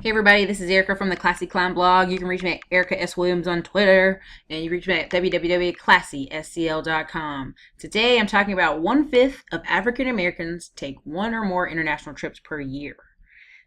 Hey everybody, this is Erica from the Classy Clown blog. You can reach me at Erica S. Williams on Twitter, and you can reach me at www.classyscl.com. Today I'm talking about 1/5 of African Americans take one or more international trips per year.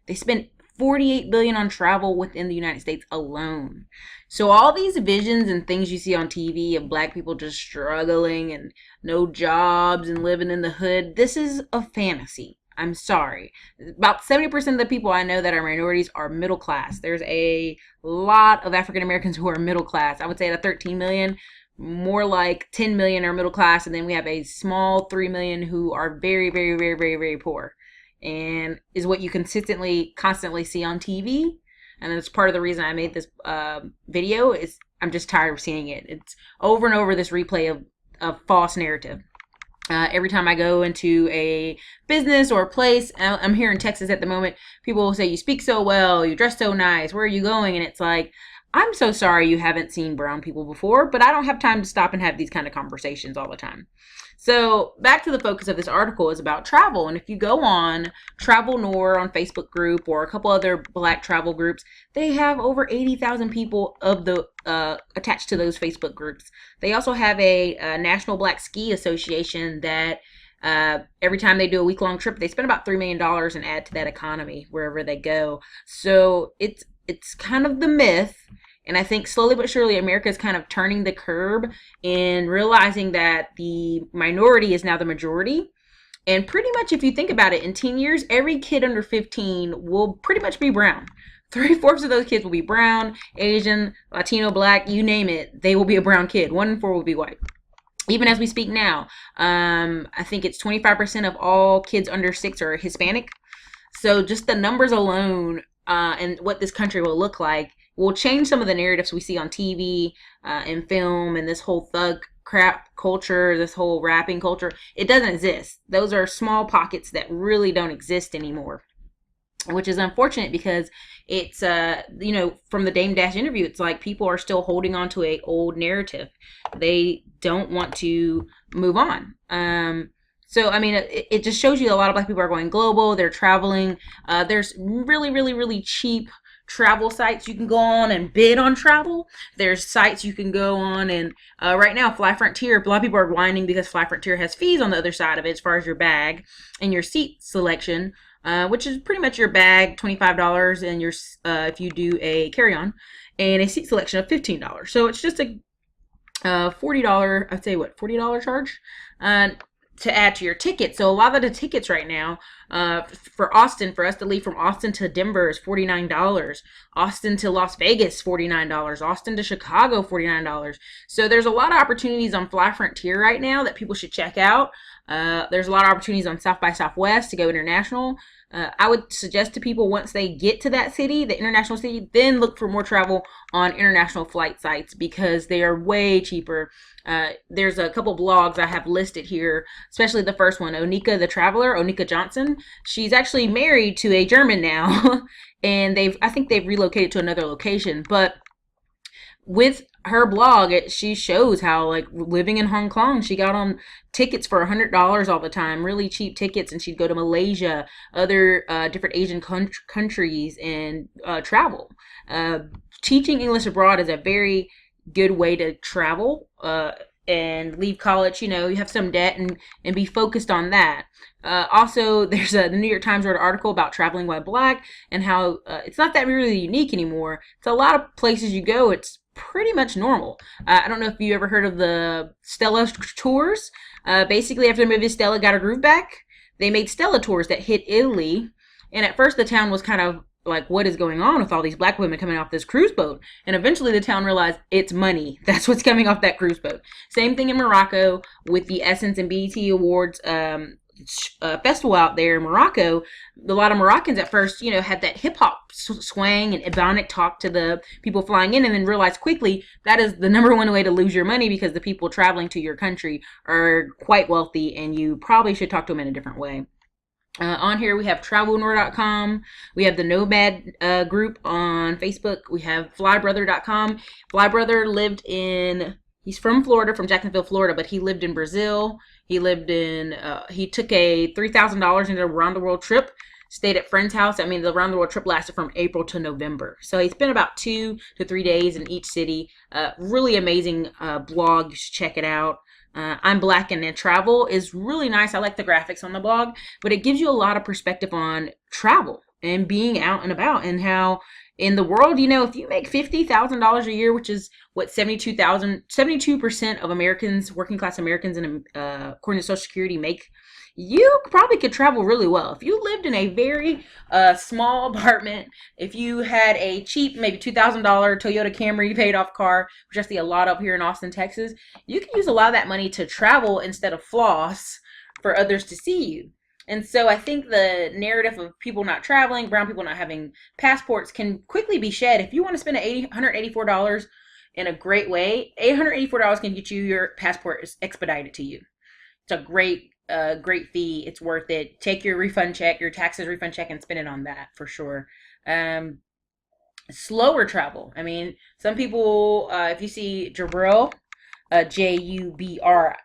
They spend $48 billion on travel within the United States alone. So all these visions and things you see on TV of black people just struggling and no jobs and living in the hood, this is a fantasy. I'm sorry. About 70% of the people I know that are minorities are middle class. There's a lot of African Americans who are middle class. I would say out of 13 million, more like 10 million are middle class, and then we have a small 3 million who are very, very, very, very, very poor. And is what you constantly see on TV. And that's part of the reason I made this video is I'm just tired of seeing it. It's over and over this replay of false narrative. Every time I go into a business or a place, I'm here in Texas at the moment, people will say, you speak so well, you dress so nice, where are you going? And it's like, I'm so sorry you haven't seen brown people before, but I don't have time to stop and have these kind of conversations all the time. So back to the focus of this article is about travel. And if you go on Travel Nor on Facebook group or a couple other black travel groups, they have over 80,000 people of the attached to those Facebook groups. They also have a National Black Ski Association that every time they do a week-long trip, they spend about $3 million and add to that economy wherever they go. So it's kind of the myth. And I think slowly but surely America is kind of turning the curb and realizing that the minority is now the majority. And pretty much if you think about it, in 10 years, every kid under 15 will pretty much be brown. 3/4 of those kids will be brown, Asian, Latino, black, you name it. They will be a brown kid. 1 in 4 will be white. Even as we speak now, I think it's 25% of all kids under 6 are Hispanic. So just the numbers alone and what this country will look like will change some of the narratives we see on TV and film and this whole thug crap culture, this whole rapping culture. It doesn't exist. Those are small pockets that really don't exist anymore, which is unfortunate because it's, from the Dame Dash interview, it's like people are still holding on to a old narrative. They don't want to move on. So, I mean, it just shows you a lot of black people are going global. They're traveling. There's really, really, really cheap travel sites you can go on and bid on travel. There's sites you can go on and right now Fly Frontier, a lot of people are whining because Fly Frontier has fees on the other side of it as far as your bag and your seat selection, which is pretty much your bag $25 and your if you do a carry-on, and a seat selection of $15. So it's just a $40, I'd say what, $40 charge to add to your ticket. So a lot of the tickets right now for Austin, for us to leave from Austin to Denver is $49. Austin to Las Vegas, $49. Austin to Chicago, $49. So there's a lot of opportunities on Fly Frontier right now that people should check out. There's a lot of opportunities on South by Southwest to go international. I would suggest to people once they get to that city, the international city, then look for more travel on international flight sites because they are way cheaper. There's a couple blogs I have listed here, especially the first one, Onika the Traveler, Onika Johnson. She's actually married to a German now, and I think they've relocated to another location. But with her blog, she shows how, like, living in Hong Kong, she got on tickets for $100 all the time, really cheap tickets, and she'd go to Malaysia, other different Asian countries, and travel. Teaching English abroad is a very good way to travel and leave college. You have some debt and be focused on that. Also, there's the New York Times wrote an article about traveling while black and how it's not that really unique anymore. It's a lot of places you go, it's pretty much normal. I don't know if you ever heard of the Stella tours. Basically, after the movie Stella Got Her Groove Back, they made Stella tours that hit Italy. And at first, the town was kind of like, what is going on with all these black women coming off this cruise boat? And eventually the town realized it's money. That's what's coming off that cruise boat. Same thing in Morocco with the Essence and BET Awards festival out there in Morocco. A lot of Moroccans at first, had that hip hop swang and ebonic talk to the people flying in, and then realized quickly that is the number one way to lose your money because the people traveling to your country are quite wealthy and you probably should talk to them in a different way. On here, we have travelnor.com. We have the Nomad group on Facebook. We have flybrother.com. Flybrother he's from Florida, from Jacksonville, Florida, but he lived in Brazil. He took a $3,000 into a round the world trip stayed at friend's house. I mean, the round the world trip lasted from April to November. So he spent about 2 to 3 days in each city. Really amazing blog. You should check it out. I'm Black and Travel is really nice. I like the graphics on the blog, but it gives you a lot of perspective on travel and being out and about, and how in the world, if you make $50,000 a year, which is what 72% of Americans, working class Americans, and according to Social Security, make, you probably could travel really well. If you lived in a very small apartment, if you had a cheap, maybe $2,000 Toyota Camry paid off car, which I see a lot of here in Austin, Texas, you can use a lot of that money to travel instead of floss for others to see you. And so I think the narrative of people not traveling, brown people not having passports, can quickly be shed. If you want to spend $184 in a great way, $884 can get you your passport expedited to you. It's a great fee. It's worth it. Take your refund check, your taxes refund check, and spend it on that for sure. Slower travel. I mean, some people, if you see Jubril, Jubril,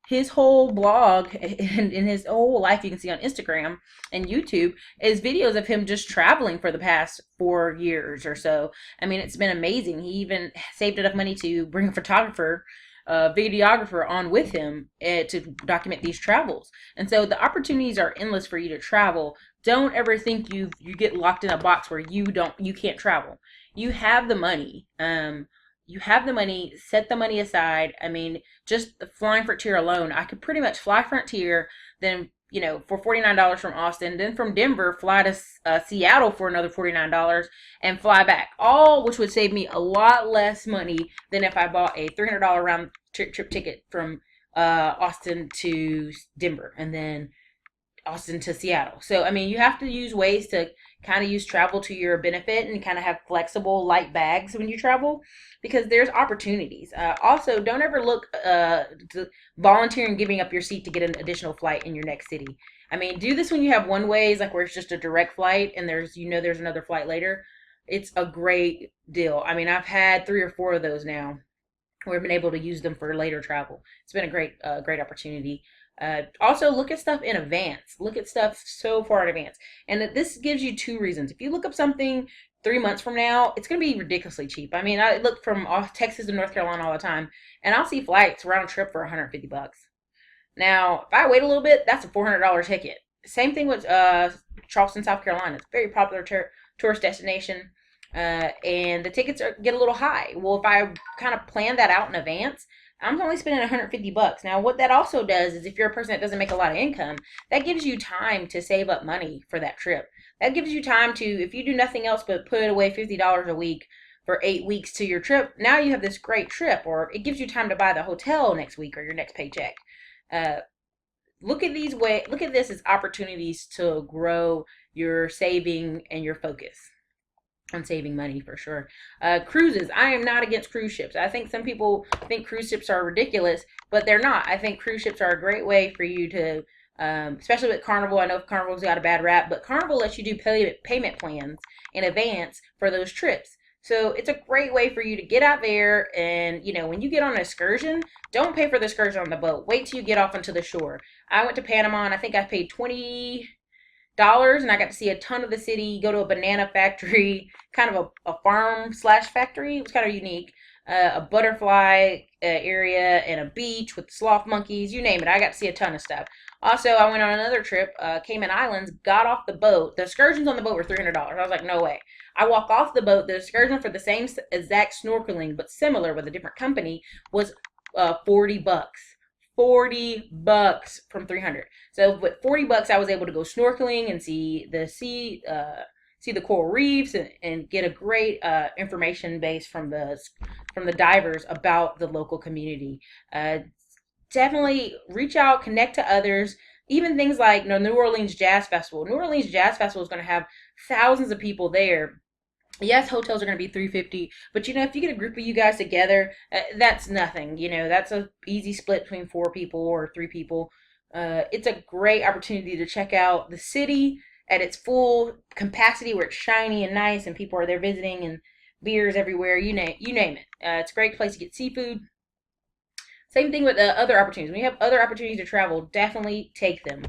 his whole blog and in his whole life, you can see on Instagram and YouTube, is videos of him just traveling for the past 4 years or so. I mean, it's been amazing. He even saved enough money to bring a photographer, videographer on with him to document these travels. And so the opportunities are endless for you to travel. Don't ever think you get locked in a box where you can't travel. You have the money. Set the money aside. I mean, just the flying Frontier alone, I could pretty much fly Frontier, then, for $49 from Austin, then from Denver, fly to Seattle for another $49 and fly back. All which would save me a lot less money than if I bought a $300 round trip ticket from Austin to Denver and then Austin to Seattle. So, I mean, you have to use ways to kind of use travel to your benefit and kind of have flexible, light bags when you travel, because there's opportunities. Also, don't ever look to volunteering giving up your seat to get an additional flight in your next city. I mean, do this when you have one ways, like where it's just a direct flight and there's another flight later. It's a great deal. I mean, I've had 3 or 4 of those now. We've been able to use them for later travel. It's been a great opportunity. Also, look at stuff in advance. Look at stuff so far in advance. And this gives you 2 reasons. If you look up something 3 months from now, it's going to be ridiculously cheap. I mean, I look from Texas to North Carolina all the time, and I'll see flights round trip for $150. Now, if I wait a little bit, that's a $400 ticket. Same thing with Charleston, South Carolina. It's a very popular tourist destination. And the tickets get a little high. Well, if I kind of plan that out in advance, I'm only spending $150. Now, what that also does is, if you're a person that doesn't make a lot of income, that gives you time to save up money for that trip. That gives you time to, if you do nothing else but put away $50 a week for 8 weeks to your trip, now you have this great trip. Or it gives you time to buy the hotel next week or your next paycheck. Look at this as opportunities to grow your saving and your focus on saving money for sure. Cruises. I am not against cruise ships. I think some people think cruise ships are ridiculous, but they're not. I think cruise ships are a great way for you to, especially with Carnival. I know Carnival's got a bad rap, but Carnival lets you do payment plans in advance for those trips. So it's a great way for you to get out there and, when you get on an excursion, don't pay for the excursion on the boat. Wait till you get off onto the shore. I went to Panama and I think I paid $20 and I got to see a ton of the city, go to a banana factory, kind of a farm / factory. It was kind of unique. A butterfly area and a beach with sloth monkeys, you name it. I got to see a ton of stuff. Also, I went on another trip, Cayman Islands, got off the boat. The excursions on the boat were $300. I was like, no way. I walk off the boat. The excursion for the same exact snorkeling, but similar with a different company, was $40. $40 from 300. So with $40, I was able to go snorkeling and see the sea, see the coral reefs, and get a great information base from the divers about the local community. Definitely reach out, connect to others. Even things like New Orleans Jazz Festival. New Orleans Jazz Festival is going to have thousands of people there. Yes, hotels are going to be $350, but if you get a group of you guys together, that's nothing. That's a easy split between 4 people or 3 people. It's a great opportunity to check out the city at its full capacity, where it's shiny and nice, and people are there visiting, and beers everywhere. You name it. It's a great place to get seafood. Same thing with other opportunities. When you have other opportunities to travel, definitely take them.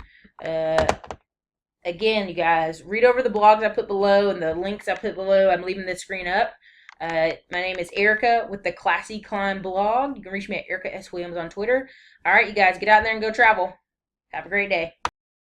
Again, you guys, read over the blogs I put below and the links I put below. I'm leaving this screen up. My name is Erica with the Classy Climb blog. You can reach me at Erica S. Williams on Twitter. All right, you guys, get out there and go travel. Have a great day.